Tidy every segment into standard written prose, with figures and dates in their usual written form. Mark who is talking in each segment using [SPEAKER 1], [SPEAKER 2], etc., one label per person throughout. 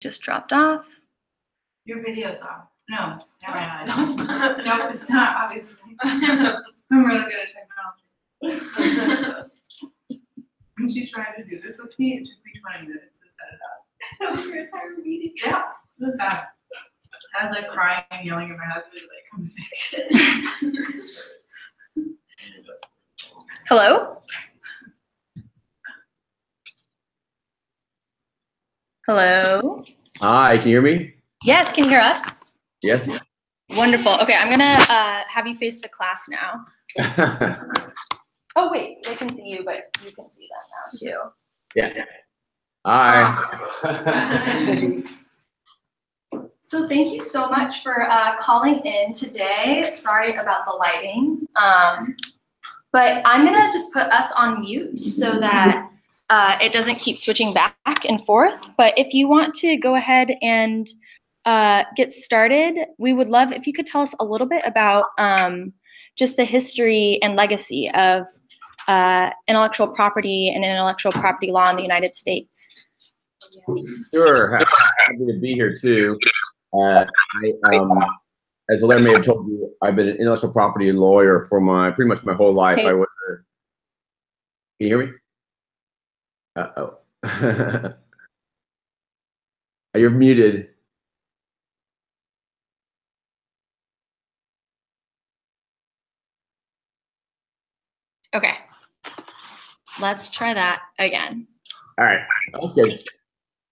[SPEAKER 1] just dropped off.
[SPEAKER 2] Your video's off. No, never mind. No, it's not. No, it's not, obviously. I'm really good at technology. When she tried to do this with me, it took me 20 minutes to set it up. That was your entire meeting? Yeah, it was bad. I was like crying and yelling at my husband, like, come fix it.
[SPEAKER 1] Hello? Hello?
[SPEAKER 3] Hi, can you hear me?
[SPEAKER 1] Yes, can you hear us?
[SPEAKER 3] Yes.
[SPEAKER 1] Wonderful. Okay, I'm gonna have you face the class now. Oh wait, they can see you, but you can see them now too.
[SPEAKER 3] Yeah. Hi.
[SPEAKER 1] So thank you so much for calling in today. Sorry about the lighting. But I'm gonna just put us on mute so that it doesn't keep switching back and forth. But if you want to go ahead and get started, we would love if you could tell us a little bit about just the history and legacy of intellectual property and intellectual property law in the United States.
[SPEAKER 3] Sure, happy to be here too. As Larry may have told you, I've been an intellectual property lawyer for pretty much my whole life.
[SPEAKER 1] Hey.
[SPEAKER 3] I was a, can you hear me? Uh-oh. You're muted.
[SPEAKER 1] Okay, let's try that again.
[SPEAKER 3] All right, that's good.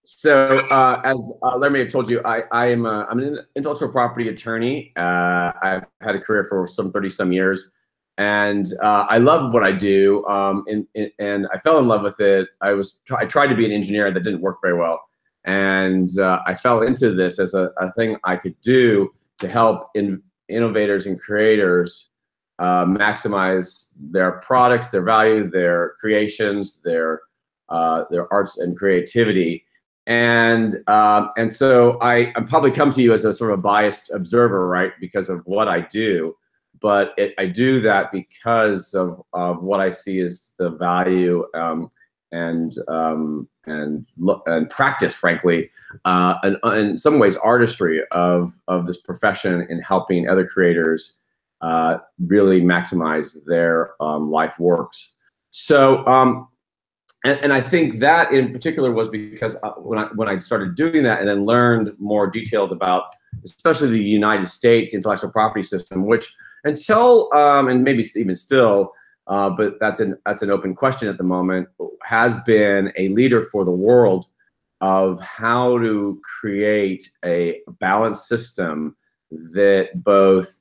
[SPEAKER 3] So as Larry may have told you, I'm an intellectual property attorney. I've had a career for some 30-some years, and I love what I do. And I fell in love with it. I tried to be an engineer. That didn't work very well, and I fell into this as a thing I could do to help innovators and creators maximize their products, their value, their creations, their arts and creativity. And so I probably come to you as a sort of a biased observer, right, because of what I do. But I do that because of what I see as the value and practice, frankly, and in some ways artistry of this profession in helping other creators really maximize their life works. So, and I think that in particular was because when I started doing that and then learned more detailed about, especially the United States intellectual property system, which until and maybe even still, but that's an open question at the moment, has been a leader for the world of how to create a balanced system that both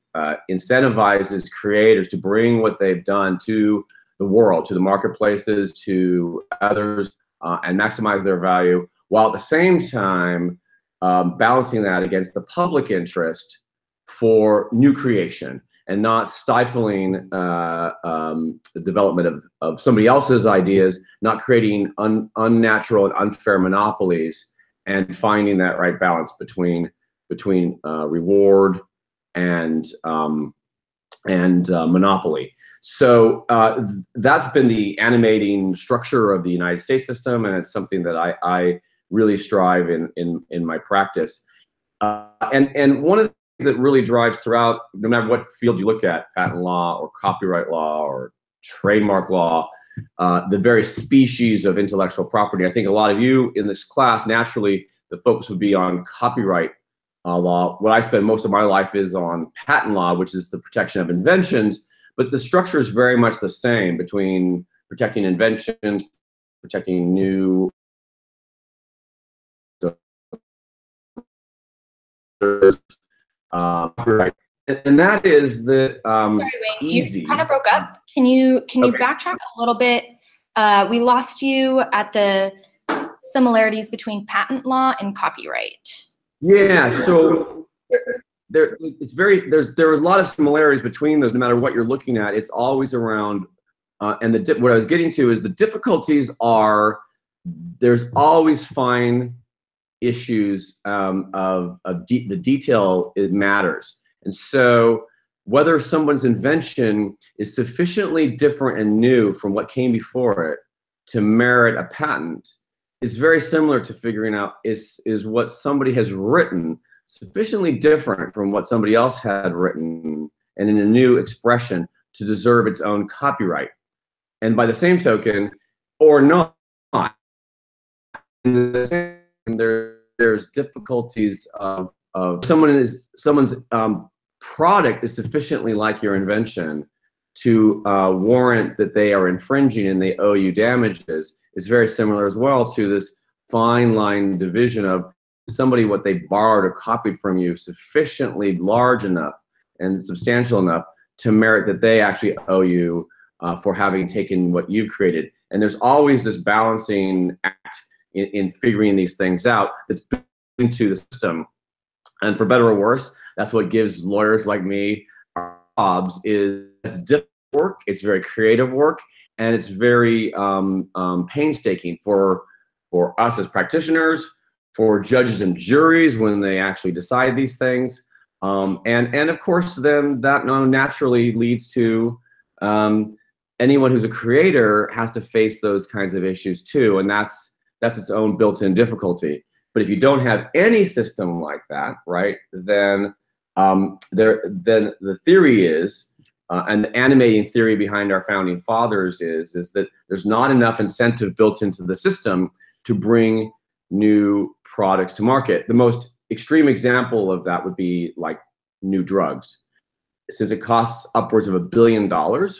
[SPEAKER 3] incentivizes creators to bring what they've done to the world, to the marketplaces, to others, and maximize their value, while at the same time balancing that against the public interest for new creation and not stifling the development of somebody else's ideas, not creating unnatural and unfair monopolies, and finding that right balance between reward and monopoly. So that's been the animating structure of the United States system, and it's something that I really strive in my practice. And one of the things that really drives throughout, no matter what field you look at, patent law or copyright law or trademark law, the various species of intellectual property. I think a lot of you in this class, naturally, the focus would be on copyright law. What I spend most of my life is on patent law, which is the protection of inventions. But the structure is very much the same between protecting inventions, protecting new copyright, and that is the
[SPEAKER 1] Sorry, Wayne,
[SPEAKER 3] easy.
[SPEAKER 1] You kind of broke up. Can you
[SPEAKER 3] Okay.
[SPEAKER 1] backtrack a little bit? We lost you at the similarities between patent law and copyright.
[SPEAKER 3] Yeah. So there's a lot of similarities between those. No matter what you're looking at, it's always around. And what I was getting to is the difficulties are there's always fine issues the detail, it matters. And so whether someone's invention is sufficiently different and new from what came before it to merit a patent is very similar to figuring out is what somebody has written sufficiently different from what somebody else had written and in a new expression to deserve its own copyright. And by the same token, or not, there's difficulties of someone's product is sufficiently like your invention to warrant that they are infringing and they owe you damages. It's very similar as well to this fine line division of somebody what they borrowed or copied from you sufficiently large enough and substantial enough to merit that they actually owe you for having taken what you've created. And there's always this balancing act in figuring these things out that's built into the system. And for better or worse, that's what gives lawyers like me our jobs. Is it's difficult work, it's very creative work, and it's very painstaking for us as practitioners, for judges and juries when they actually decide these things. And of course, then that naturally leads to anyone who's a creator has to face those kinds of issues too, and that's its own built-in difficulty. But if you don't have any system like that, right, then the theory is, and the animating theory behind our founding fathers is that there's not enough incentive built into the system to bring new products to market. The most extreme example of that would be like new drugs. Since it costs upwards of $1 billion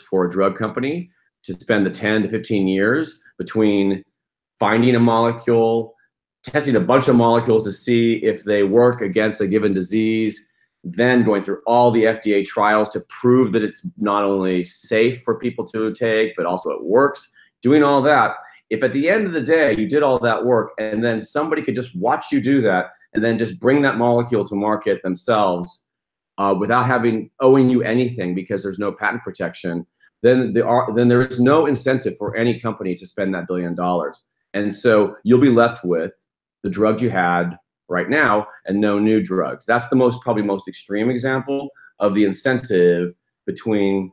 [SPEAKER 3] for a drug company to spend the 10 to 15 years between finding a molecule, testing a bunch of molecules to see if they work against a given disease, then going through all the FDA trials to prove that it's not only safe for people to take, but also it works, doing all that. If at the end of the day you did all that work and then somebody could just watch you do that and then just bring that molecule to market themselves without owing you anything because there's no patent protection, then there is no incentive for any company to spend that $1 billion. And so you'll be left with the drugs you had right now and no new drugs. That's the probably most extreme example of the incentive between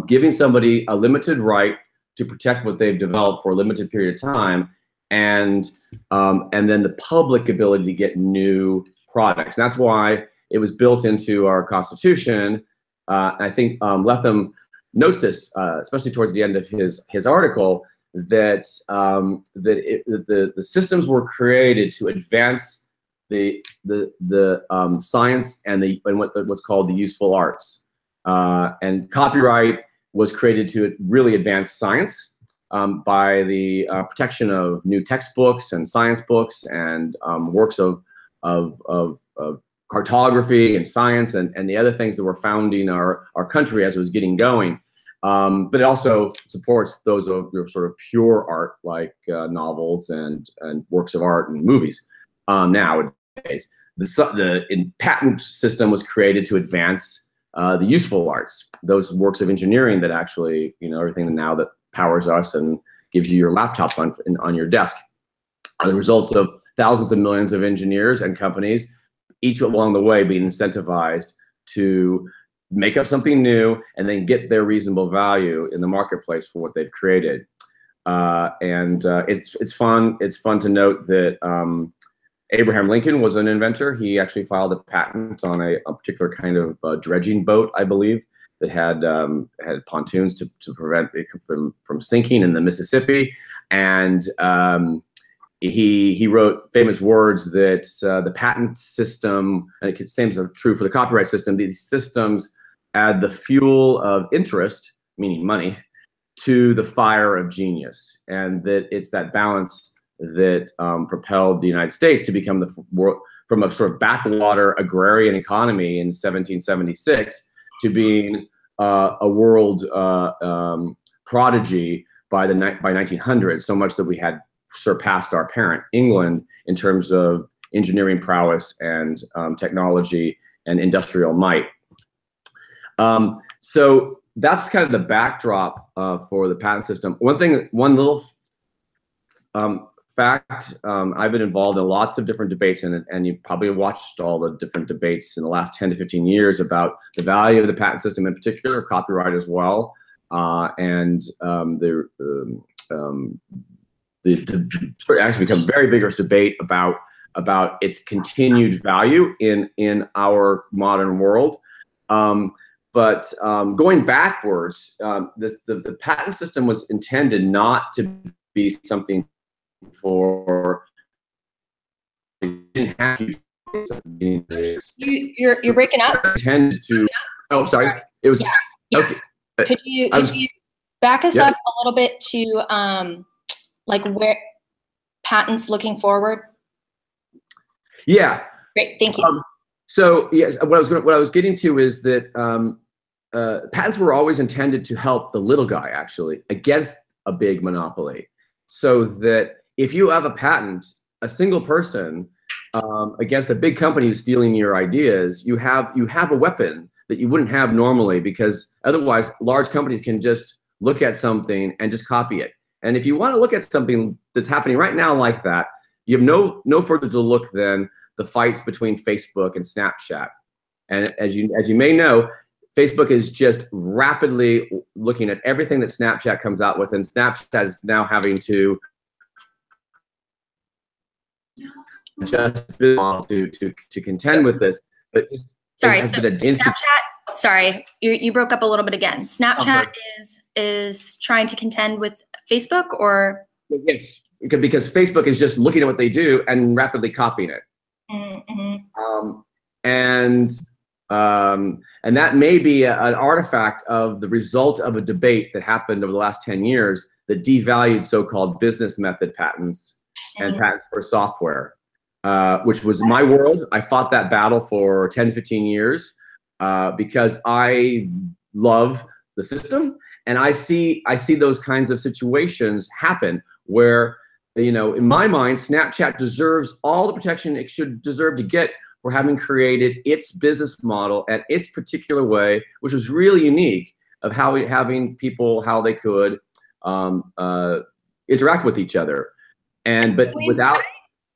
[SPEAKER 3] giving somebody a limited right to protect what they've developed for a limited period of time, and then the public ability to get new products. And that's why it was built into our Constitution. I think Letham notes this, especially towards the end of his article, that the systems were created to advance the science and what's called the useful arts, and copyright was created to really advance science by the protection of new textbooks and science books and works of cartography and science and the other things that were founding our country as it was getting going. But it also supports those of your sort of pure art, like novels and works of art and movies. Nowadays, the patent system was created to advance the useful arts, those works of engineering that actually, everything now that powers us and gives you your laptops on your desk are the results of thousands of millions of engineers and companies, each along the way being incentivized to make up something new and then get their reasonable value in the marketplace for what they've created. It's fun to note that Abraham Lincoln was an inventor. He actually filed a patent on a particular kind of dredging boat, I believe, that had pontoons to prevent it from sinking in the Mississippi. And he wrote famous words that the patent system, and it seems true for the copyright system, these systems add the fuel of interest, meaning money, to the fire of genius. And that it's that balance that propelled the United States to become from a sort of backwater agrarian economy in 1776 to being a world prodigy by 1900, so much that we had surpassed our parent, England, in terms of engineering prowess and technology and industrial might. So that's kind of the backdrop for the patent system. One little fact, I've been involved in lots of different debates, and you probably watched all the different debates in the last 10 to 15 years about the value of the patent system, in particular, copyright as well, and actually become very vigorous debate about its continued value in our modern world. But going backwards, the patent system was intended not to be something for. You didn't have to.
[SPEAKER 1] You're breaking up.
[SPEAKER 3] Intended to. Oh, sorry. It was.
[SPEAKER 1] Yeah.
[SPEAKER 3] Okay.
[SPEAKER 1] Could you back us up a little bit to like where patents looking forward?
[SPEAKER 3] Yeah.
[SPEAKER 1] Great. Thank you.
[SPEAKER 3] So yes, what I was getting to is that patents were always intended to help the little guy actually against a big monopoly, so that if you have a patent, a single person against a big company who's stealing your ideas, you have a weapon that you wouldn't have normally, because otherwise large companies can just look at something and just copy it. And if you want to look at something that's happening right now like that, you have no further to look than the fights between Facebook and Snapchat. And as you may know, Facebook is just rapidly looking at everything that Snapchat comes out with, and Snapchat is now having to adjust the model to contend with this. But just,
[SPEAKER 1] sorry, so Snapchat. Sorry, you broke up a little bit again. Snapchat is trying to contend with Facebook, or
[SPEAKER 3] yes, because Facebook is just looking at what they do and rapidly copying it.
[SPEAKER 1] Mm-hmm.
[SPEAKER 3] And that may be an artifact of the result of a debate that happened over the last 10 years that devalued so-called business method patents and patents for software, which was my world. I fought that battle for 10 to 15 years because I love the system, and I see those kinds of situations happen where, in my mind, Snapchat deserves all the protection it should deserve to get for having created its business model and its particular way, which was really unique, of having people, how they could interact with each other. But without.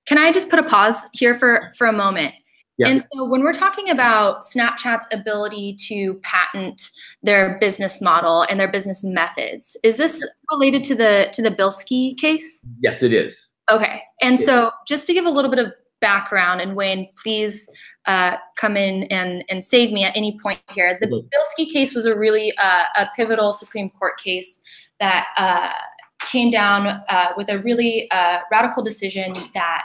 [SPEAKER 1] Can I just put a pause here for a moment?
[SPEAKER 3] Yeah.
[SPEAKER 1] And so when we're talking about Snapchat's ability to patent their business model and their business methods, is this related to the Bilski case?
[SPEAKER 3] Yes, it is.
[SPEAKER 1] Okay. And so just to give a little bit of background, and Wayne, please come in and save me at any point here. The Bilski case was a really a pivotal Supreme Court case that came down with a really radical decision that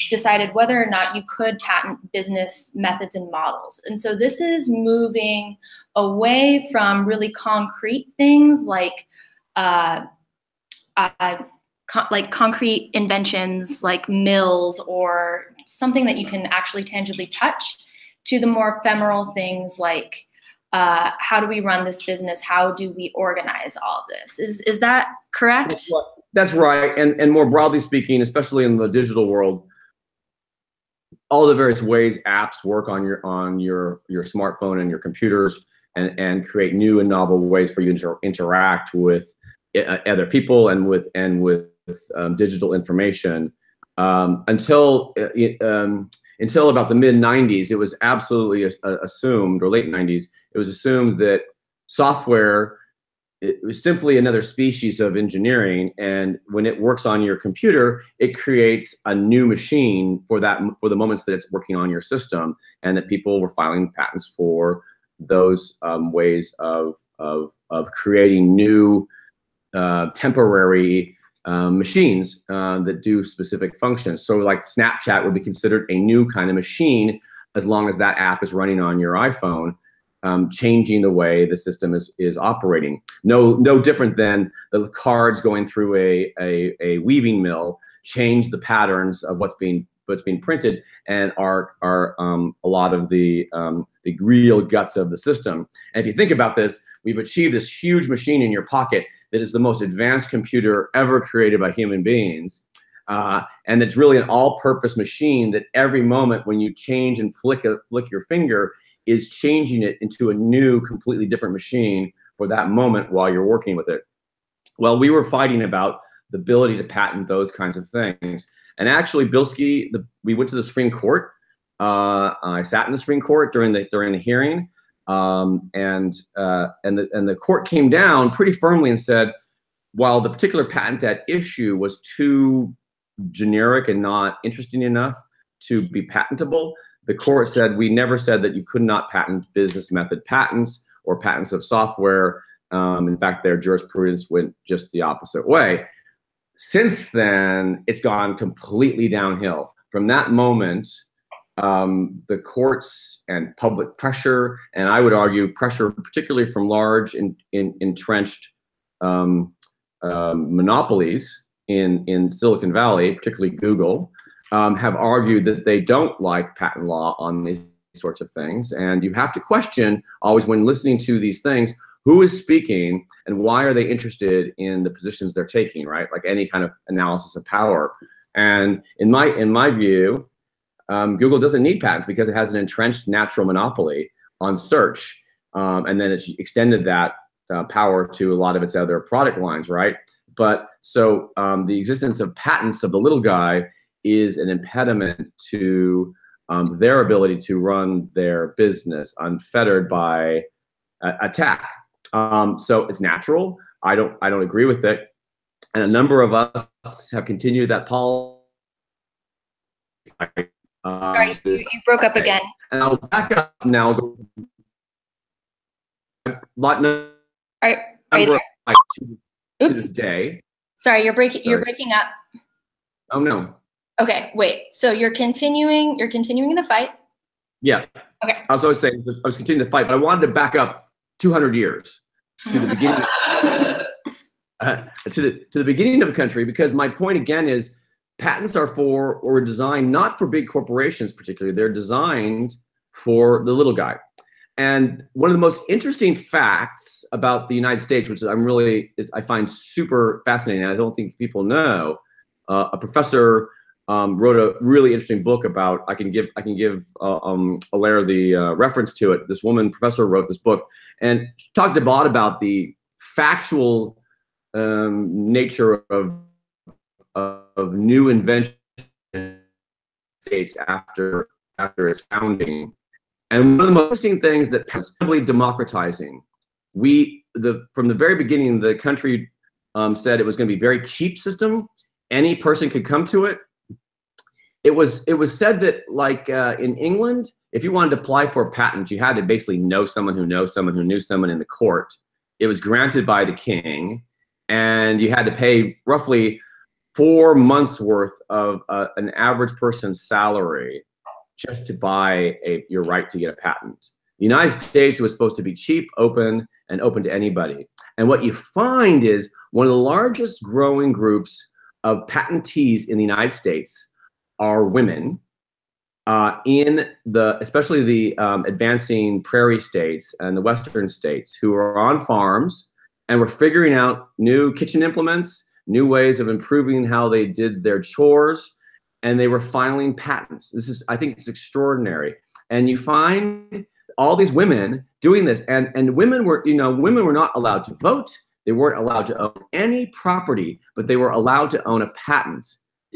[SPEAKER 1] decided whether or not you could patent business methods and models. And so this is moving away from really concrete things like concrete inventions like mills or something that you can actually tangibly touch, to the more ephemeral things like how do we run this business? How do we organize all of this? Is that correct?
[SPEAKER 3] That's right. And more broadly speaking, especially in the digital world, all the various ways apps work on your smartphone and your computers, and create new and novel ways for you to interact with other people and with digital information. Until about the mid 90s, it was absolutely assumed, or late 90s, it was assumed that software, it was simply another species of engineering, and when it works on your computer, it creates a new machine for the moments that it's working on your system, and that people were filing patents for those ways of creating new temporary machines that do specific functions. So like Snapchat would be considered a new kind of machine as long as that app is running on your iPhone, changing the way the system is operating. No different than the cards going through a weaving mill change the patterns of what's being printed, and are a lot of the real guts of the system. And if you think about this, we've achieved this huge machine in your pocket that is the most advanced computer ever created by human beings. And it's really an all-purpose machine that every moment when you change and flick your finger is changing it into a new, completely different machine for that moment while you're working with it. Well, we were fighting about the ability to patent those kinds of things. And actually, Bilski, we went to the Supreme Court. I sat in the Supreme Court during the hearing. And the court came down pretty firmly and said, while the particular patent at issue was too generic and not interesting enough to be patentable, the court said, we never said that you could not patent business method patents or patents of software. In fact, their jurisprudence went just the opposite way. Since then, it's gone completely downhill. From that moment, the courts and public pressure, and I would argue pressure particularly from large entrenched monopolies in Silicon Valley, particularly Google, have argued that they don't like patent law on these sorts of things. And you have to question always when listening to these things, who is speaking and why are they interested in the positions they're taking, right? Like any kind of analysis of power. And in my view, Google doesn't need patents because it has an entrenched natural monopoly on search. And then it's extended that power to a lot of its other product lines, right? But so the existence of patents of the little guy is an impediment to their ability to run their business unfettered by attack. So it's natural. I don't agree with it. And a number of us have continued that policy.
[SPEAKER 1] Sorry, you broke up again.
[SPEAKER 3] And I'll back up now.
[SPEAKER 1] Are you there?
[SPEAKER 3] To
[SPEAKER 1] Oops.
[SPEAKER 3] this day.
[SPEAKER 1] Sorry, you're breaking up.
[SPEAKER 3] Oh no.
[SPEAKER 1] Okay, wait. So you're continuing the fight?
[SPEAKER 3] Yeah.
[SPEAKER 1] Okay.
[SPEAKER 3] I was always saying I was continuing to fight, but I wanted to back up 200 years to the beginning. To the beginning of the country, because my point again is patents are for or designed not for big corporations particularly. They're designed for the little guy. And one of the most interesting facts about the United States, which I find super fascinating, and I don't think people know, a professor wrote a really interesting book about. I can give Alaire the reference to it. This woman professor wrote this book and talked a lot about the factual nature of new inventions in the States after its founding. And one of the most interesting things that is simply democratizing. From the very beginning, the country said it was going to be a very cheap system. Any person could come to it. It was said that, like in England, if you wanted to apply for a patent, you had to basically know someone who knows someone who knew someone in the court. It was granted by the king, and you had to pay roughly 4 months worth of an average person's salary just to buy your right to get a patent. The United States was supposed to be cheap, open, and open to anybody. And what you find is one of the largest growing groups of patentees in the United States are women especially the advancing prairie states and the western states who are on farms and were figuring out new kitchen implements, new ways of improving how they did their chores, and they were filing patents. I think it's extraordinary. And you find all these women doing this, and women were not allowed to vote. They weren't allowed to own any property, but they were allowed to own a patent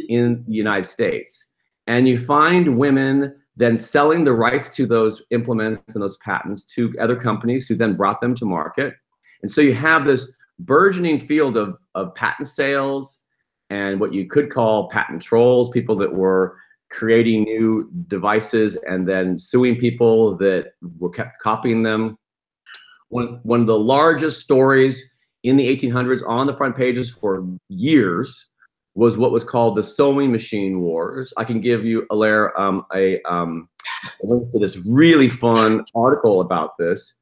[SPEAKER 3] in the United States. And you find women then selling the rights to those implements and those patents to other companies who then brought them to market. And so you have this burgeoning field of patent sales and what you could call patent trolls, people that were creating new devices and then suing people that were kept copying them. One of the largest stories in the 1800s on the front pages for years was what was called the sewing machine wars. I can give you, Alaire, a link to this really fun article about this.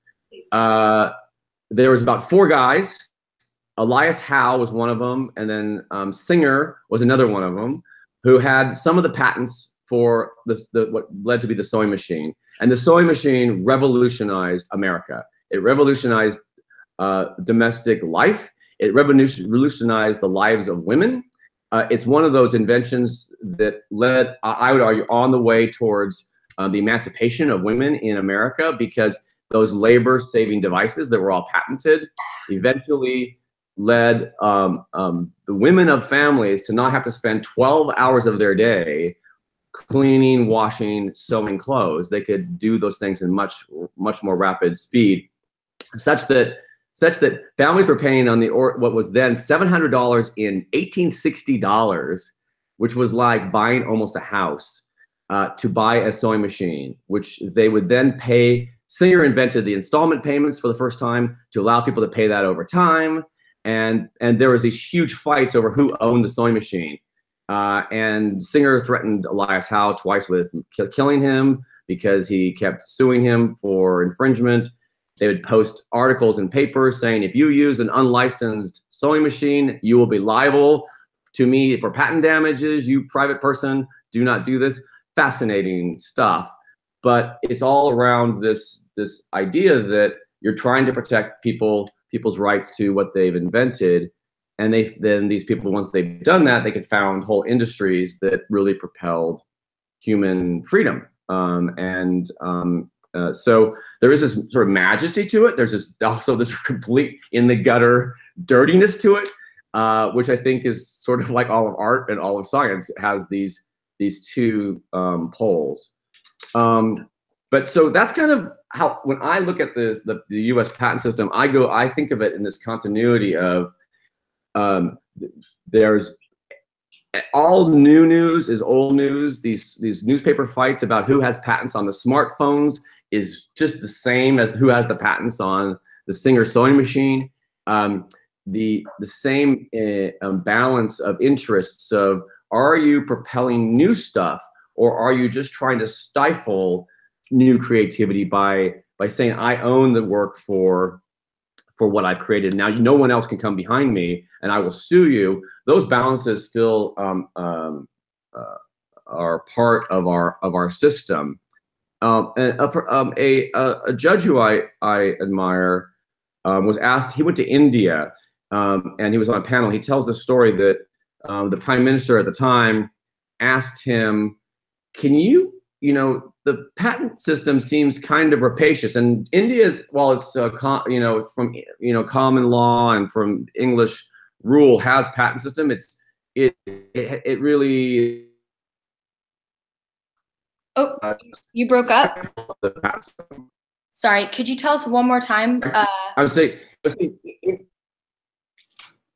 [SPEAKER 3] There was about 4 guys. Elias Howe was one of them, and then Singer was another one of them, who had some of the patents for what led to be the sewing machine. And the sewing machine revolutionized America. It revolutionized domestic life. It revolutionized the lives of women. It's one of those inventions that led, I would argue, on the way towards the emancipation of women in America, because those labor-saving devices that were all patented eventually led the women of families to not have to spend 12 hours of their day cleaning, washing, sewing clothes. They could do those things in much more rapid speed, such that such that families were paying on what was then $700 in $1860, which was like buying almost a house, to buy a sewing machine, which they would then pay. Singer invented the installment payments for the first time to allow people to pay that over time. And there was these huge fights over who owned the sewing machine. And Singer threatened Elias Howe twice with killing him because he kept suing him for infringement. They would post articles in papers saying, if you use an unlicensed sewing machine, you will be liable to me for patent damages. You private person, do not do this. Fascinating stuff. But it's all around this idea that you're trying to protect people's rights to what they've invented. And then these people, once they've done that, they could found whole industries that really propelled human freedom. So there is this sort of majesty to it. There's also this complete in the gutter dirtiness to it, which I think is sort of like all of art and all of science. It has these two poles. But so that's kind of how, when I look at the U.S. patent system, I think of it in this continuity of there's all new news is old news. These newspaper fights about who has patents on the smartphones is just the same as who has the patents on the Singer sewing machine. The same balance of interests of, are you propelling new stuff, or are you just trying to stifle new creativity by saying, I own the work for what I've created. Now no one else can come behind me and I will sue you. Those balances still are part of our system. And a judge who I admire was asked, he went to India and he was on a panel. He tells the story that the prime minister at the time asked him, can you the patent system seems kind of rapacious, and India's, while it's from common law and from English rule has patent system, it really.
[SPEAKER 1] Oh, you broke up. Sorry, could you tell us one more time?
[SPEAKER 3] I would say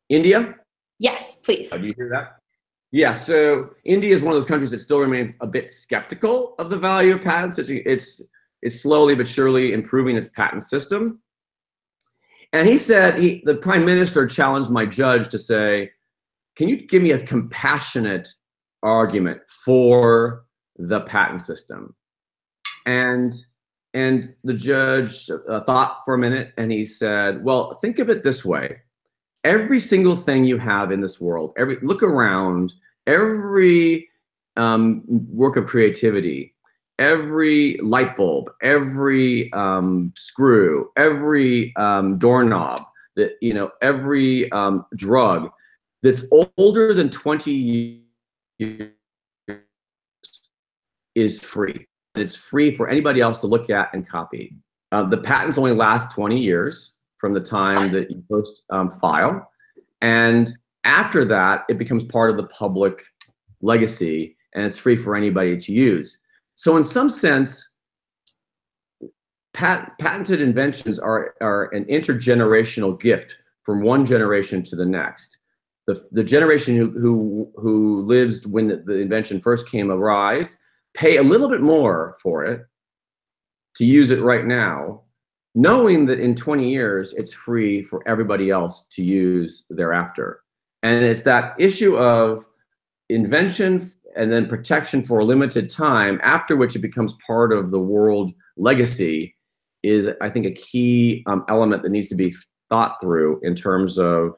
[SPEAKER 3] India.
[SPEAKER 1] Yes, please.
[SPEAKER 3] Do you hear that? Yeah, so India is one of those countries that still remains a bit skeptical of the value of patents. It's slowly but surely improving its patent system. And he said, the prime minister challenged my judge to say, can you give me a compassionate argument for the patent system? And the judge thought for a minute, and he said, well, think of it this way. Every single thing you have in this world, look around, every work of creativity, every light bulb, every screw, every doorknob, every drug that's older than 20 years is free. It's free for anybody else to look at and copy. The patents only last 20 years. From the time that you first file. And after that, it becomes part of the public legacy and it's free for anybody to use. So in some sense, patented inventions are an intergenerational gift from one generation to the next. The generation who lives when the invention first came arise pay a little bit more for it to use it right now, knowing that in 20 years, it's free for everybody else to use thereafter. And it's that issue of invention and then protection for a limited time, after which it becomes part of the world legacy, is, I think, a key element that needs to be thought through in terms of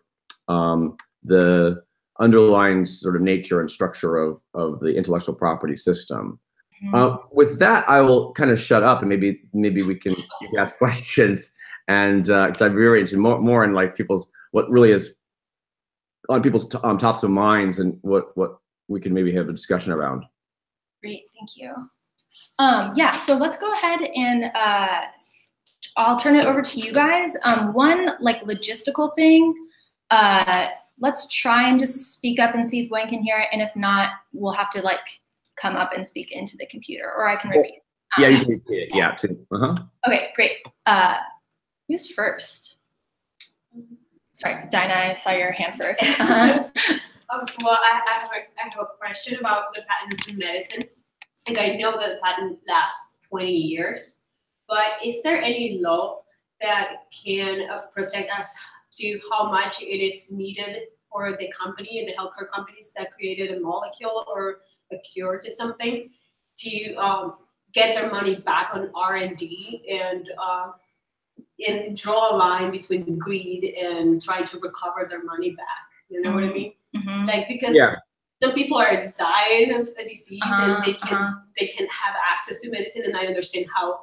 [SPEAKER 3] the underlying sort of nature and structure of the intellectual property system. With that, I will kind of shut up and maybe we can ask questions, and because I'm very interested more in like what really is on people's tops of minds and what we can maybe have a discussion around.
[SPEAKER 1] Great, thank you. Yeah, so let's go ahead and I'll turn it over to you guys. One like logistical thing. Let's try and just speak up and see if Wayne can hear it, and if not, we'll have to like come up and speak into the computer, or I can repeat.
[SPEAKER 3] Yeah, you can repeat it. Yeah, too.
[SPEAKER 1] Okay, great. Who's first? sorry, Dinah, I saw your hand first.
[SPEAKER 4] Well, I have a question about the patents in medicine. Like, I know that the patent lasts 20 years, but is there any law that can protect us to how much it is needed for the company and the healthcare companies that created a molecule or a cure to something to get their money back on R&D and draw a line between greed and trying to recover their money back? You know what I mean?
[SPEAKER 1] Mm-hmm.
[SPEAKER 4] Like, because some people are dying of a disease and they can have access to medicine, and I understand how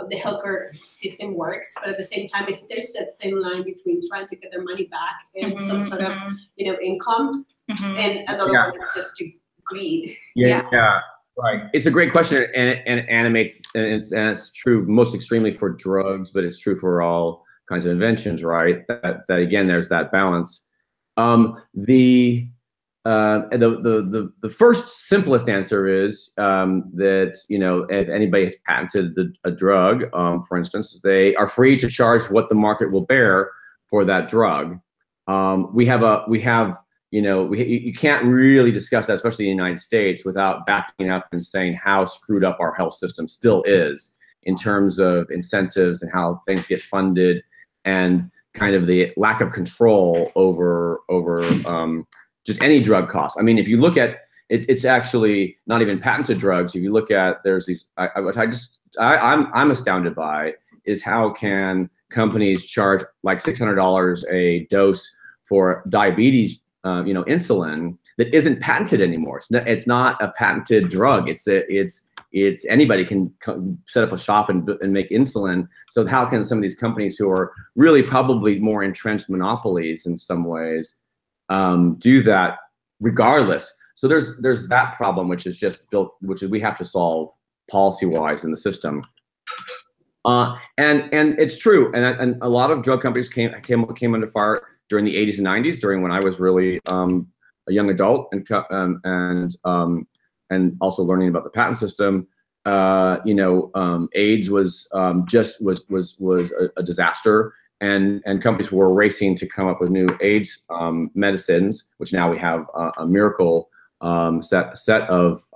[SPEAKER 4] the healthcare system works, but at the same time, there's a thin line between trying to get their money back and some sort of income, and another one is just to greed.
[SPEAKER 3] Yeah. Right. It's a great question, and it animates, and it's true most extremely for drugs, but it's true for all kinds of inventions, right? That again, there's that balance. The first simplest answer is that, you know, if anybody has patented a drug, for instance, they are free to charge what the market will bear for that drug. You can't really discuss that, especially in the United States, without backing up and saying how screwed up our health system still is in terms of incentives and how things get funded, and kind of the lack of control over just any drug costs. I mean, if you look at it, it's actually not even patented drugs. If you look at, there's these, I'm astounded by is how can companies charge like $600 a dose for diabetes, insulin that isn't patented anymore. It's not a patented drug. It's anybody can set up a shop and make insulin. So how can some of these companies who are really probably more entrenched monopolies in some ways do that regardless? So there's that problem, which is just built, which is we have to solve policy-wise in the system. And it's true, and a lot of drug companies came under fire during the 80s and 90s, during when I was really a young adult, and also learning about the patent system. AIDS was a disaster, and companies were racing to come up with new AIDS medicines, which now we have a miracle set of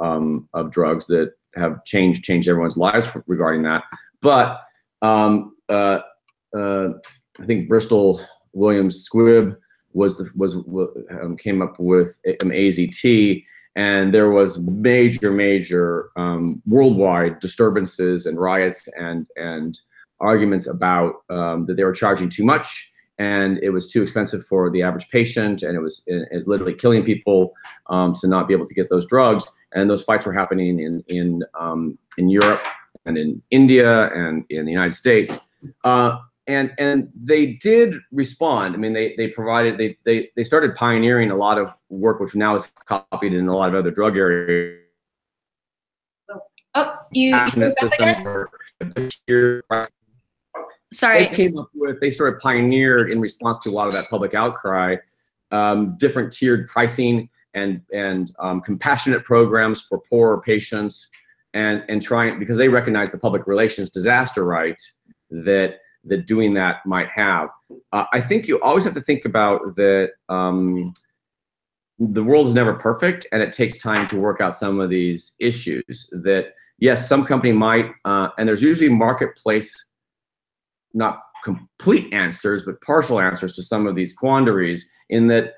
[SPEAKER 3] drugs that have changed everyone's lives regarding that. But I think Bristol Williams Squibb came up with AZT, and there was major worldwide disturbances and riots and arguments about that they were charging too much, and it was too expensive for the average patient, and it was literally killing people to not be able to get those drugs. And those fights were happening in Europe and in India and in the United States. And they did respond. I mean, they started pioneering a lot of work, which now is copied in a lot of other drug areas.
[SPEAKER 1] Oh, you broke up again? Sorry.
[SPEAKER 3] They sort of pioneered in response to a lot of that public outcry, different tiered pricing and compassionate programs for poorer patients, and trying, because they recognize the public relations disaster, right, that doing that might have. I think you always have to think about that the world is never perfect, and it takes time to work out some of these issues. That yes, some company might, and there's usually marketplace, not complete answers, but partial answers to some of these quandaries, in that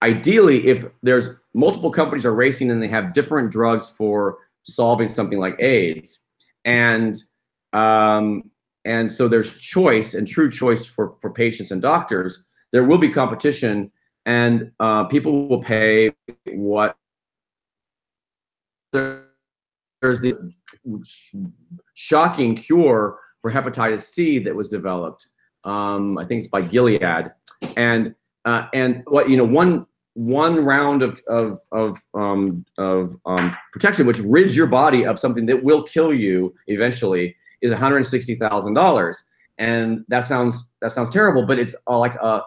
[SPEAKER 3] ideally, if there's multiple companies are racing and they have different drugs for solving something like AIDS, and so there's choice and true choice for patients and doctors, there will be competition, and people will pay what. There's the shocking cure for hepatitis C that was developed. I think it's by Gilead, and what, one round of protection, which rids your body of something that will kill you eventually, is $160,000, and that sounds terrible, but it's like a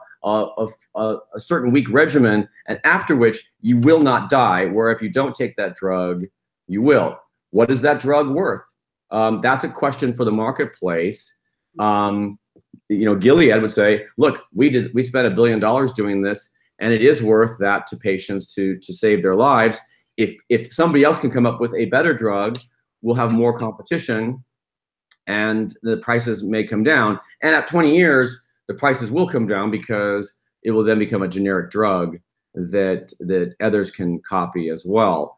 [SPEAKER 3] certain week regimen, and after which you will not die. Where if you don't take that drug, you will. What is that drug worth? That's a question for the marketplace. Gilead would say, look, we spent $1 billion doing this, and it is worth that to patients to save their lives. If somebody else can come up with a better drug, we'll have more competition, and the prices may come down. And at 20 years, the prices will come down because it will then become a generic drug that others can copy as well.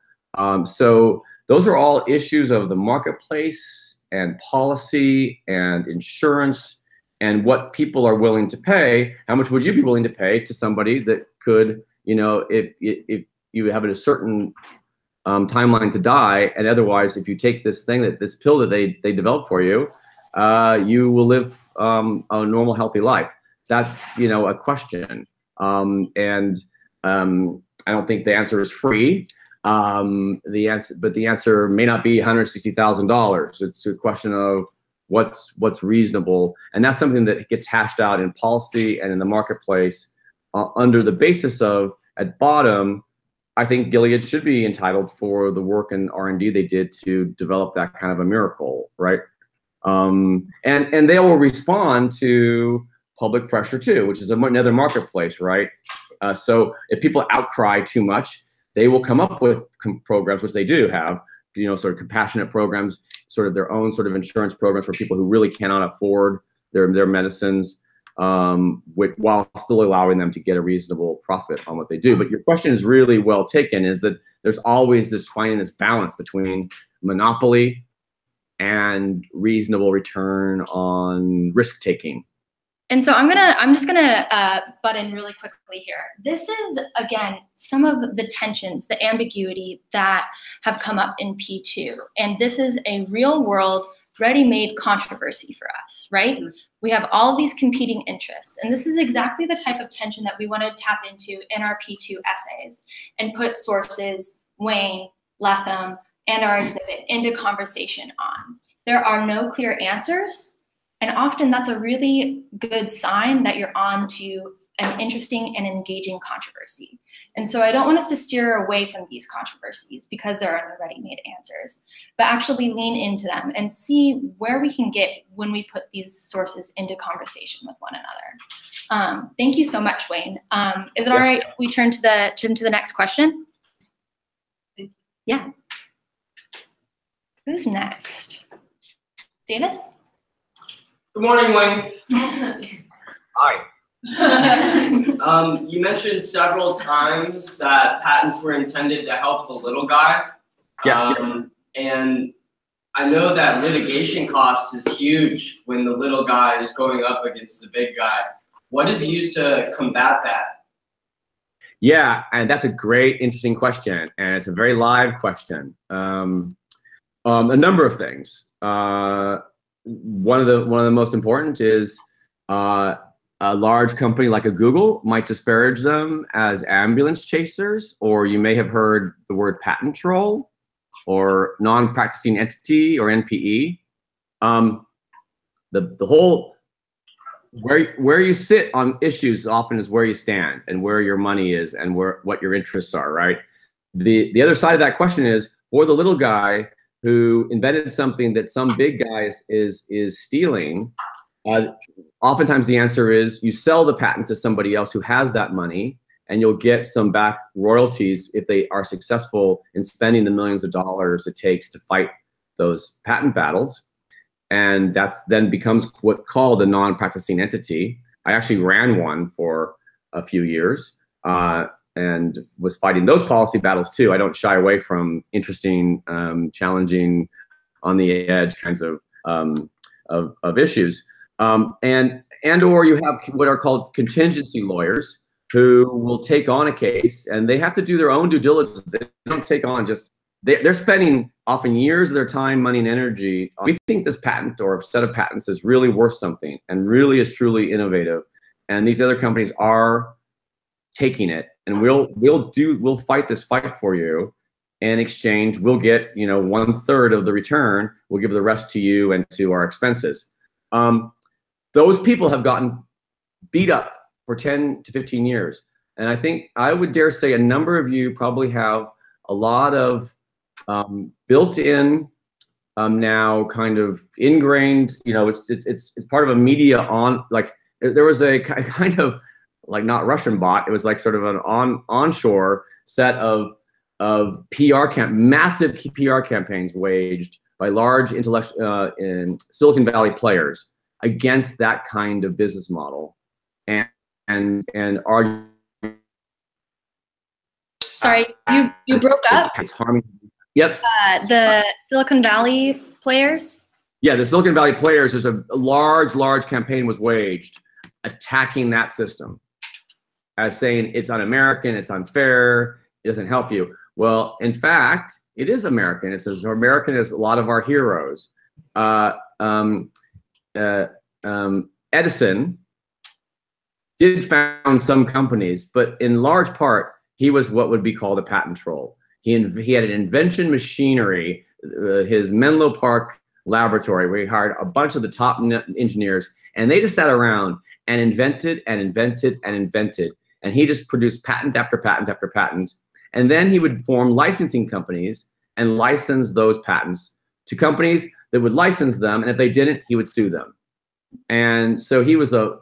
[SPEAKER 3] So those are all issues of the marketplace and policy and insurance and what people are willing to pay. How much would you be willing to pay to somebody that could, if you have a certain timeline to die, and otherwise, if you take this pill that they developed for you, you will live a normal, healthy life. That's a question, and I don't think the answer is free. But the answer may not be $160,000. It's a question of what's reasonable, and that's something that gets hashed out in policy and in the marketplace under the basis of, at bottom, I think Gilead should be entitled for the work and R&D they did to develop that kind of a miracle, right? And they will respond to public pressure too, which is another marketplace, right? So if people outcry too much, they will come up with programs, which they do have, sort of compassionate programs, sort of their own sort of insurance programs for people who really cannot afford their medicines, while still allowing them to get a reasonable profit on what they do. But your question is really well taken, is that there's always finding this balance between monopoly and reasonable return on risk taking.
[SPEAKER 1] And so I'm just gonna butt in really quickly here. This is, again, some of the tensions, the ambiguity that have come up in P2. And this is a real world, ready-made controversy for us, right? Mm-hmm. We have all of these competing interests. And this is exactly the type of tension that we want to tap into in our P2 essays and put sources, Wayne, Lethem, and our exhibit into conversation on. There are no clear answers. And often that's a really good sign that you're on to an interesting and engaging controversy. And so I don't want us to steer away from these controversies because there are no ready-made answers, but actually lean into them and see where we can get when we put these sources into conversation with one another. Thank you so much, Wayne. Is it all right if we turn to the next question? Yeah. Who's next? Davis?
[SPEAKER 5] Good morning, Wayne.
[SPEAKER 3] Hi.
[SPEAKER 5] You mentioned several times that patents were intended to help the little guy. And I know that litigation costs is huge when the little guy is going up against the big guy. What is used to combat that?
[SPEAKER 3] Yeah, and that's a great, interesting question, and it's a very live question. A number of things. One of the most important is a large company like a Google might disparage them as ambulance chasers, or you may have heard the word patent troll or non-practicing entity or NPE. The whole where you sit on issues often is where you stand and where your money is and what your interests are, right? The other side of that question is, for the little guy who invented something that some big guy is stealing, oftentimes the answer is you sell the patent to somebody else who has that money, and you'll get some back royalties if they are successful in spending the millions of dollars it takes to fight those patent battles. And that's then becomes what's called a non-practicing entity. I actually ran one for a few years and was fighting those policy battles too. I don't shy away from interesting, challenging, on the edge kinds of issues. And/or you have what are called contingency lawyers who will take on a case, and they have to do their own due diligence. They don't take on just, they're spending often years of their time, money, and energy. We think this patent or a set of patents is really worth something and really is truly innovative. And these other companies are taking it, and we'll fight this fight for you. In exchange, we'll get 1/3 of the return. We'll give the rest to you and to our expenses. Those people have gotten beat up for 10 to 15 years. And I think I would dare say a number of you probably have a lot of built-in now kind of ingrained. You know, it's part of a media on, like there was a kind of like not Russian bot. It was like sort of an onshore set of massive PR campaigns waged by large in Silicon Valley players against that kind of business model, and argue.
[SPEAKER 1] Sorry, you broke up.
[SPEAKER 3] It's harming. Yep.
[SPEAKER 1] The Silicon Valley players.
[SPEAKER 3] Yeah, the Silicon Valley players. There's a large campaign was waged attacking that system, as saying it's un-American, it's unfair, it doesn't help you. Well, in fact, it is American. It's as American as a lot of our heroes. Edison did found some companies, but in large part, he was what would be called a patent troll. He had an invention machinery, his Menlo Park laboratory, where he hired a bunch of the top engineers, and they just sat around and invented and invented and invented. And he just produced patent after patent after patent. And then he would form licensing companies and license those patents to companies that would license them. And if they didn't, he would sue them. And so he was a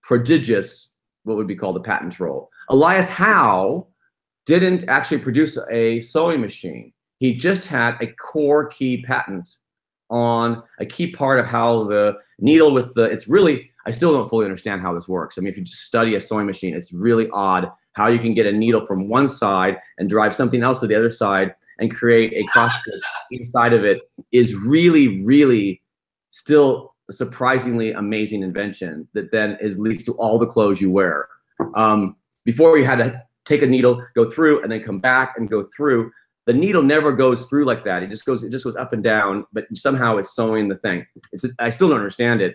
[SPEAKER 3] prodigious, what would be called a patent troll. Elias Howe didn't actually produce a sewing machine. He just had a core key patent on a key part of how the needle with the, it's really, I still don't fully understand how this works. I mean, if you just study a sewing machine, it's really odd how you can get a needle from one side and drive something else to the other side and create a cross stitch inside of it is really, really still a surprisingly amazing invention that then leads to all the clothes you wear. Before you had to take a needle, go through, and then come back and go through. The needle never goes through like that. It just goes up and down, but somehow it's sewing the thing. I still don't understand it.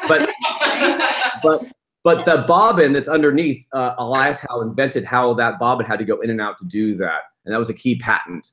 [SPEAKER 3] But the bobbin that's underneath, Elias Howe invented how that bobbin had to go in and out to do that, and that was a key patent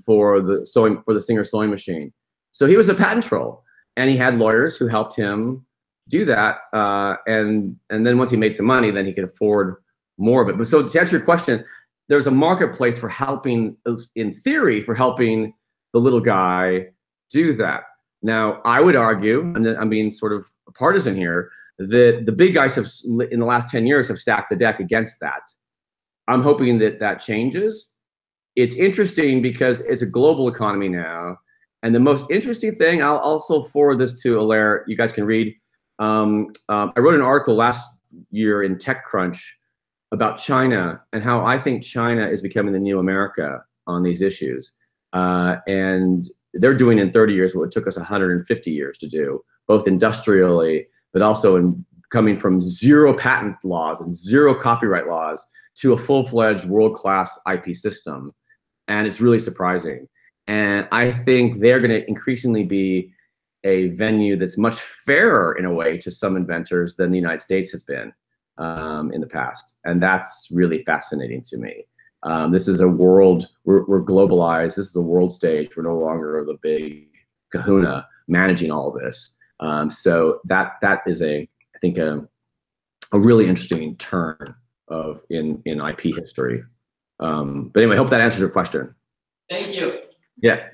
[SPEAKER 3] for the Singer sewing machine. So he was a patent troll, and he had lawyers who helped him do that. And then once he made some money, then he could afford more of it. But so to answer your question, there's a marketplace for helping, in theory, for helping the little guy do that. Now, I would argue, and I'm being sort of partisan here, that the big guys have, in the last 10 years, have stacked the deck against that. I'm hoping that that changes. It's interesting because it's a global economy now. And the most interesting thing, I'll also forward this to Alaire, you guys can read. I wrote an article last year in TechCrunch about China and how I think China is becoming the new America on these issues. And they're doing in 30 years what it took us 150 years to do, both industrially, but also in coming from zero patent laws and zero copyright laws to a full-fledged world-class IP system. And it's really surprising. And I think they're going to increasingly be a venue that's much fairer in a way to some inventors than the United States has been in the past. And that's really fascinating to me. This is a world, we're globalized. This is a world stage. We're no longer the big kahuna managing all this. So that is I think a really interesting turn in IP history. But anyway, I hope that answers your question.
[SPEAKER 5] Thank you.
[SPEAKER 3] Yeah.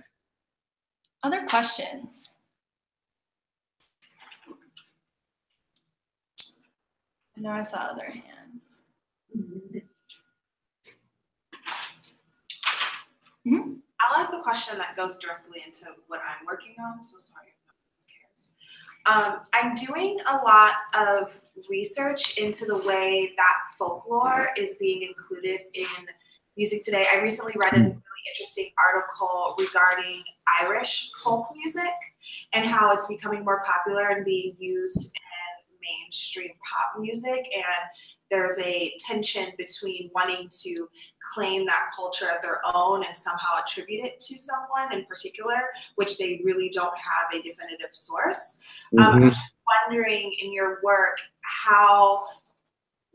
[SPEAKER 1] Other questions? I know I saw other hands. Mm-hmm.
[SPEAKER 6] I'll ask the question that goes directly into what I'm working on, so sorry if no one else cares. I'm doing a lot of research into the way that folklore is being included in music today. I recently read a really interesting article regarding Irish folk music and how it's becoming more popular and being used in mainstream pop music. And there's a tension between wanting to claim that culture as their own and somehow attribute it to someone in particular, which they really don't have a definitive source. I was just wondering in your work how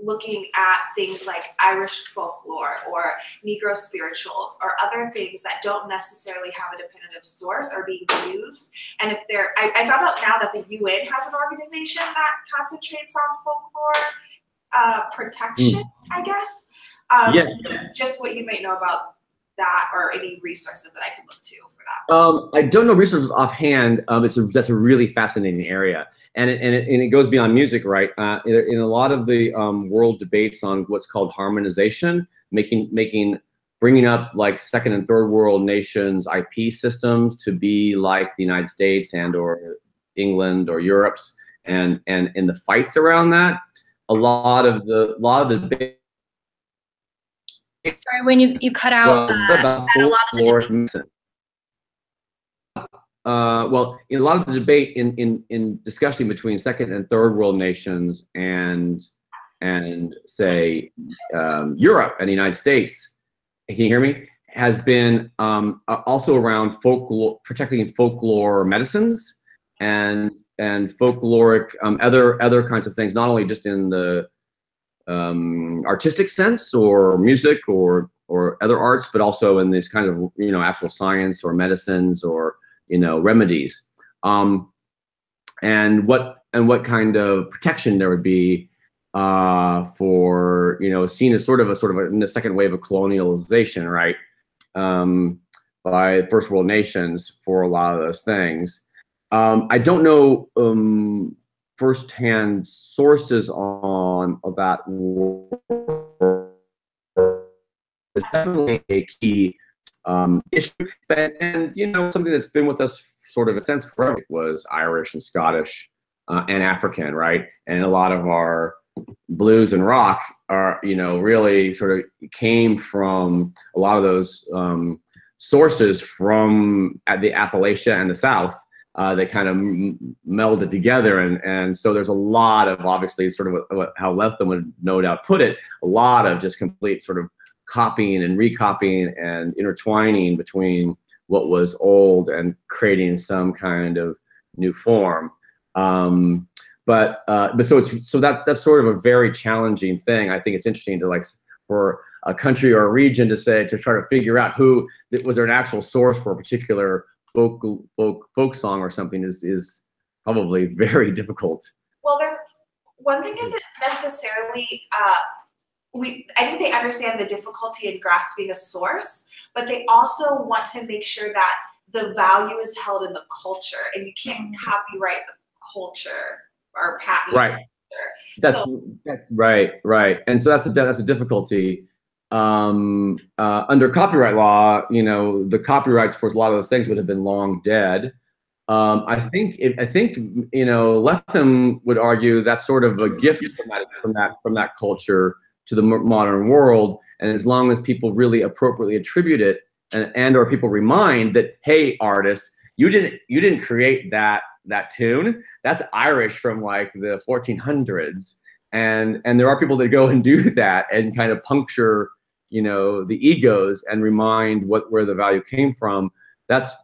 [SPEAKER 6] looking at things like Irish folklore or Negro spirituals or other things that don't necessarily have a definitive source are being used. And if they're, I found out now that the UN has an organization that concentrates on folklore protection, I guess. Just what you might know about that, or any resources that I could look to for that?
[SPEAKER 3] I don't know resources offhand. That's a really fascinating area, and it goes beyond music, right? In a lot of the world debates on what's called harmonization, bringing up like second and third world nations IP systems to be like the United States and or England or Europe's, and in the fights around that, a lot of the debate.
[SPEAKER 1] Sorry, when you cut out
[SPEAKER 3] about
[SPEAKER 1] at a lot of the
[SPEAKER 3] folkloric
[SPEAKER 1] debate.
[SPEAKER 3] medicine. Well, in a lot of the debate in discussion between second and third world nations and say Europe and the United States, can you hear me? Has been also around folklore, protecting folklore medicines and folkloric other kinds of things, not only just in the artistic sense or music or other arts, but also in this kind of actual science or medicines or remedies, and what kind of protection there would be for seen as sort of in the second wave of colonialization, right, by first world nations for a lot of those things. I don't know firsthand sources on that. It's definitely a key issue, and something that's been with us sort of a sense forever was Irish and Scottish and African, right? And a lot of our blues and rock are really sort of came from a lot of those sources from the Appalachia and the South that kind of melded together, and so there's a lot of, obviously, sort of how Lethem would no doubt put it, a lot of just complete sort of copying and recopying and intertwining between what was old and creating some kind of new form. But so that's sort of a very challenging thing. I think it's interesting to for a country or a region to try to figure out who was there an actual source for a particular folk song or something is probably very difficult.
[SPEAKER 6] Well, one thing isn't necessarily I think they understand the difficulty in grasping a source, but they also want to make sure that the value is held in the culture, and you can't copyright the culture or patent.
[SPEAKER 3] Right. That's right. And so that's a difficulty. Under copyright law, the copyrights for a lot of those things would have been long dead. I think Lethem would argue that's sort of a gift from that culture to the modern world, and as long as people really appropriately attribute it, and or people remind that, hey, artist, you didn't create that tune. That's Irish from like the 1400s, and there are people that go and do that and kind of puncture the egos and remind where the value came from. That's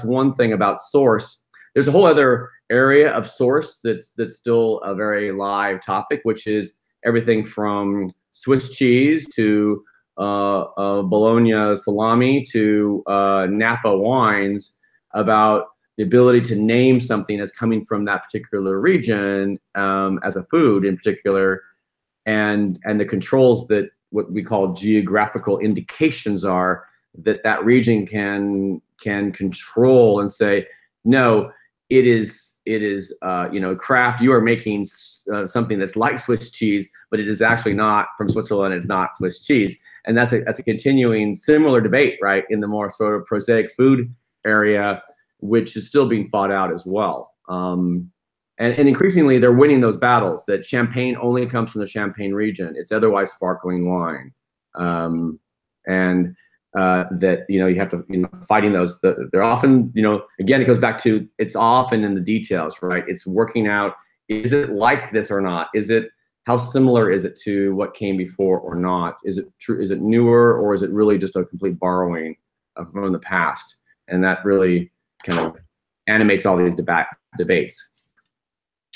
[SPEAKER 3] one thing about source. There's a whole other area of source that's still a very live topic, which is everything from Swiss cheese to Bologna salami to Napa wines, about the ability to name something as coming from that particular region as a food in particular, and the controls that what we call geographical indications are that region can control and say, no, it is Kraft, you are making something that's like Swiss cheese, but it is actually not from Switzerland. It's not Swiss cheese, and that's a continuing similar debate, right, in the more sort of prosaic food area, which is still being fought out as well. And increasingly, they're winning those battles. That champagne only comes from the Champagne region; it's otherwise sparkling wine, and that you have to fighting those. They're often again, it goes back to, it's often in the details, right? It's working out, is it like this or not? How similar is it to what came before or not? Is it true? Is it newer, or is it really just a complete borrowing from the past? And that really kind of animates all these debates.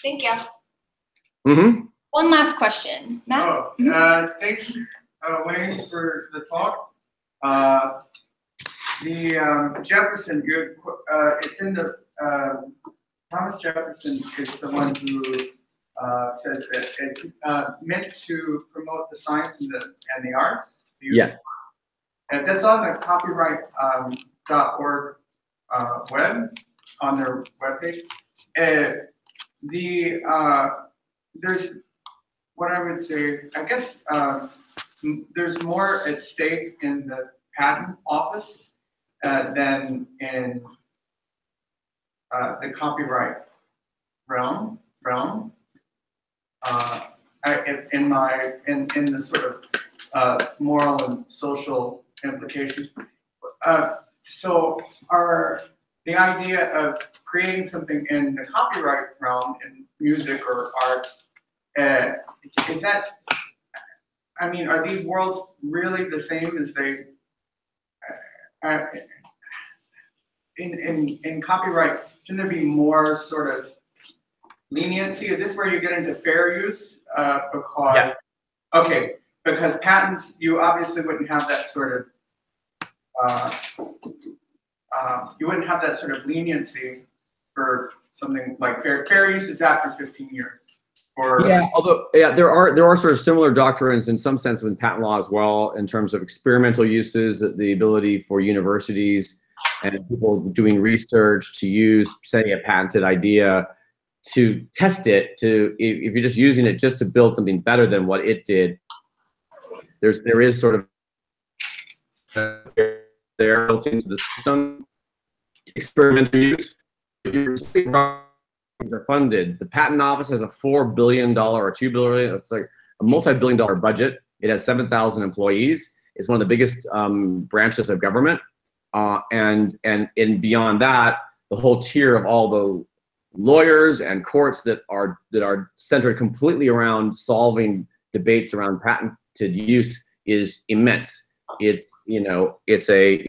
[SPEAKER 6] Thank you.
[SPEAKER 3] Mm-hmm.
[SPEAKER 1] One last question, Matt.
[SPEAKER 7] Thanks, Wayne, for the talk. The Jefferson, it's in the Thomas Jefferson is the one who says that it's meant to promote the science and the arts.
[SPEAKER 3] Yeah.
[SPEAKER 7] and that's on the copyright.org web, on their webpage. There's what I would say, I guess there's more at stake in the patent office than in the copyright realm. In the sort of moral and social implications. So the idea of creating something in the copyright realm in music or arts, is that, I mean, are these worlds really the same as they, in copyright, shouldn't there be more sort of leniency? Is this where you get into fair use? Because,
[SPEAKER 3] Yeah.
[SPEAKER 7] Okay, because patents, you obviously wouldn't have that sort of leniency for something like fair use is after 15 years. Or
[SPEAKER 3] yeah, although there are sort of similar doctrines in some sense with patent law as well, in terms of experimental uses, the ability for universities and people doing research to use, say, a patented idea to test it. If you're just using it just to build something better than what it did, there is sort of there built into the system. Experimental use, are funded. The patent office has a $4 billion or $2 billion. It's like a multi-billion-dollar budget. It has 7,000 employees. It's one of the biggest branches of government, and beyond that, the whole tier of all the lawyers and courts that are centered completely around solving debates around patented use is immense. It's a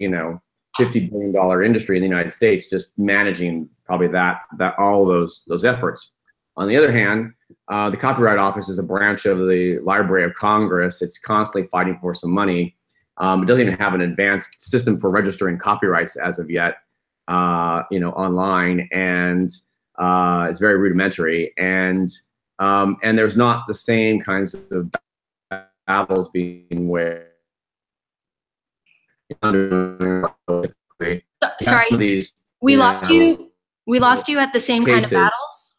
[SPEAKER 3] $50 billion industry in the United States just managing probably that all those efforts. On the other hand, the Copyright Office is a branch of the Library of Congress. It's constantly fighting for some money. It doesn't even have an advanced system for registering copyrights as of yet, online, and it's very rudimentary. And there's not the same kinds of battles being waged.
[SPEAKER 1] Sorry, we lost you. We lost you at the same kind of battles.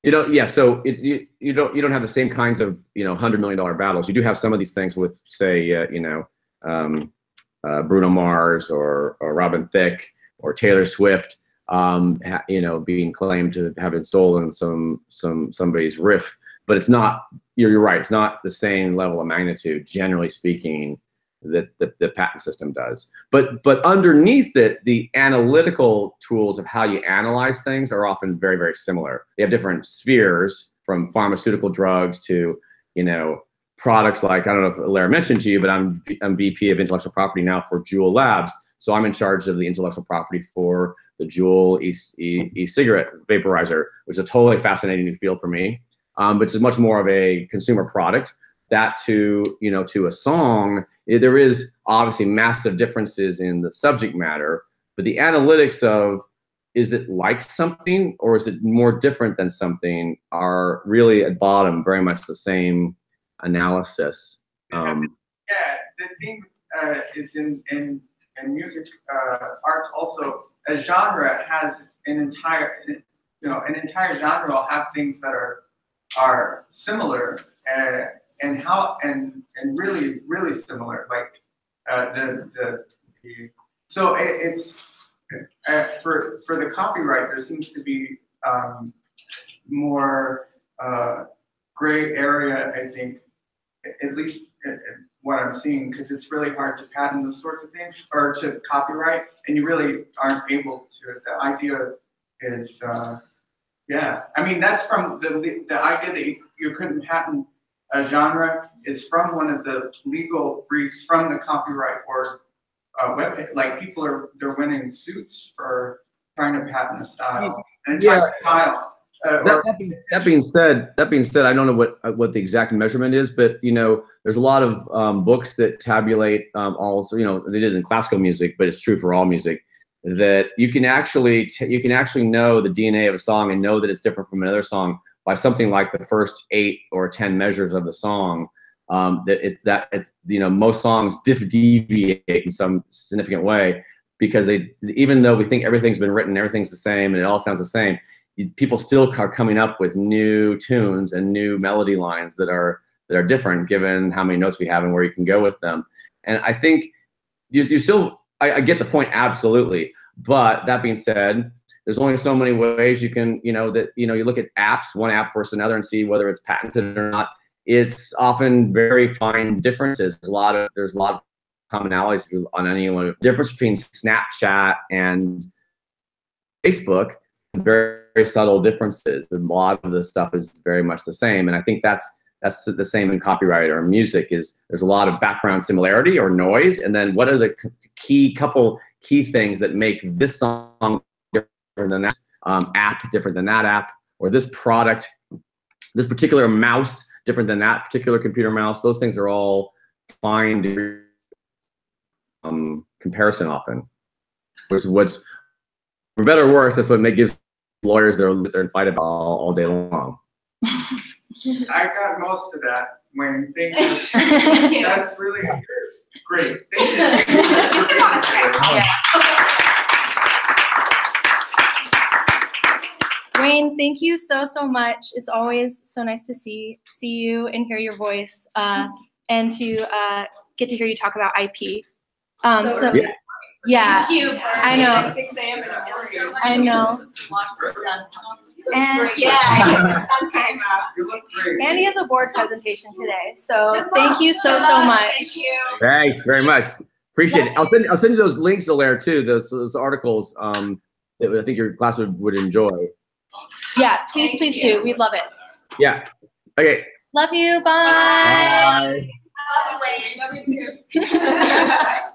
[SPEAKER 3] So you don't have the same kinds of $100 million battles. You do have some of these things with, say, Bruno Mars or Robin Thicke or Taylor Swift, being claimed to have stolen somebody's riff. But it's not. You're right. It's not the same level of magnitude, generally speaking, that the patent system does. But underneath it, the analytical tools of how you analyze things are often very, very similar. They have different spheres, from pharmaceutical drugs to products like, I don't know if Lara mentioned to you, but I'm VP of intellectual property now for Juul Labs. So I'm in charge of the intellectual property for the Juul e-cigarette vaporizer, which is a totally fascinating new field for me. But it's much more of a consumer product. That to a song, there is obviously massive differences in the subject matter, but the analytics of, is it like something or is it more different than something, are really at bottom very much the same analysis.
[SPEAKER 7] The thing is in music arts also, a genre has an entire genre will have things that are similar and really similar, like so it's for the copyright, there seems to be more gray area, I think, at least what I'm seeing, because it's really hard to patent those sorts of things or to copyright, and you really aren't able to. The idea is I mean, that's from the idea that you couldn't patent a genre is from one of the legal briefs from the Copyright Board webpage. Like, they're winning suits for trying to patent a style, an entire style.
[SPEAKER 3] That being said, I don't know what the exact measurement is, but there's a lot of books that tabulate also. They did it in classical music, but it's true for all music, that you can actually know the DNA of a song and know that it's different from another song by something like the first 8 or 10 measures of the song. That it's most songs deviate in some significant way because even though we think everything's been written, everything's the same, and it all sounds the same, people still are coming up with new tunes and new melody lines that are different given how many notes we have and where you can go with them. And I think you still, I get the point absolutely. But that being said, there's only so many ways you can, you look at apps, one app versus another, and see whether it's patented or not. It's often very fine differences. There's a lot of commonalities on any one. Difference between Snapchat and Facebook, very, very subtle differences. A lot of the stuff is very much the same, and I think that's the same in copyright or music. Is there's a lot of background similarity or noise, and then what are the couple key things that make this song different than that app different than that app, or this product, this particular mouse different than that particular computer mouse. Those things are all fine to comparison often. What's for better or worse, that's what gives lawyers their fight about all day long.
[SPEAKER 7] I got most of that, Wayne. Thank you. That's really great. Thank you.
[SPEAKER 1] Wayne, thank you so much. It's always so nice to see you and hear your voice, and to get to hear you talk about IP. Yeah,
[SPEAKER 4] Thank you for
[SPEAKER 1] I know.
[SPEAKER 4] at 6 a.m. in the morning.
[SPEAKER 1] I know. And
[SPEAKER 4] Yeah, I think the sun came out.
[SPEAKER 7] You look great.
[SPEAKER 1] Andy has a board presentation today, so thank you so much.
[SPEAKER 4] Thank you.
[SPEAKER 3] Thanks very much. Appreciate it. I'll send you those links, Alaire, too. Those articles that I think your class would enjoy.
[SPEAKER 1] Yeah, please do. We'd love it.
[SPEAKER 3] Yeah. Okay.
[SPEAKER 1] Love you. Bye.
[SPEAKER 3] Bye.
[SPEAKER 6] Love you, Wayne.
[SPEAKER 4] Love you too.